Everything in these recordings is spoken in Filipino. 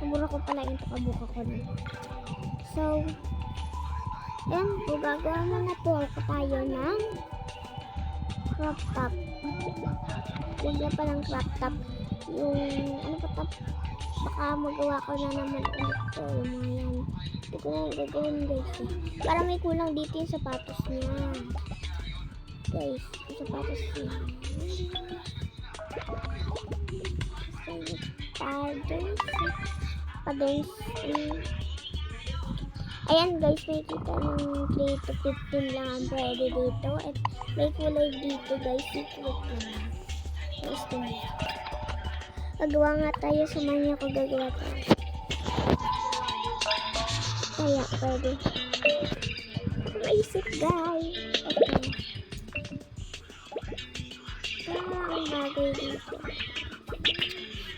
Mura ko pala yung kabuka ko na. So, ayan po, gagawa muna po ako tayo ng crop top. Lagyan pa ng crop top. Yung, ano pa top? Baka magawa ko na naman ulit to. Yung mga yan. Hindi ko na gagawin guys. Para may kulang dito yung sapatos niya. Guys, yung sapatos niya. Paddles. Ayan guys, may kita ng 3 to 15 lang ang pwede dito. At may kulay dito guys, secret lang. Gusto nyo. Gagawa nga tayo, sa manya ko gagawa tayo. Kaya pwede. Maisip guys. Okay. Ang bagay dito.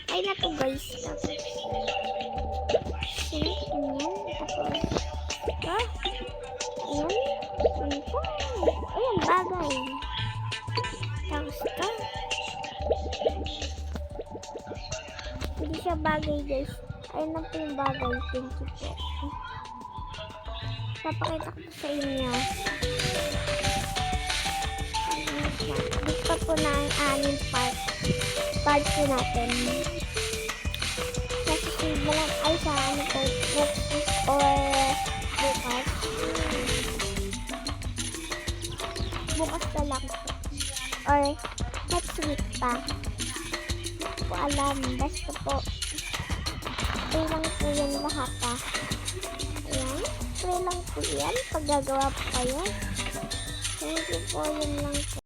Ay na to guys. Tapos. Ganyan. Tapos. Ayan. Ayan, bagay. Tapos ito. Hindi siya bagay guys. Ayan na po yung bagay. Thank you po. Papakita ko sa inyo. Dito po na ang aning part po natin. Nasa-save mo lang ay sa ano po, next week or bukas. Bukas na lang po. Or next week pa. Hindi ko alam. Basta po. Pray lang po yan lahat ha. Ayan. Pray lang po yan. Pag gagawa po kayo. Thank you po. Yun lang po.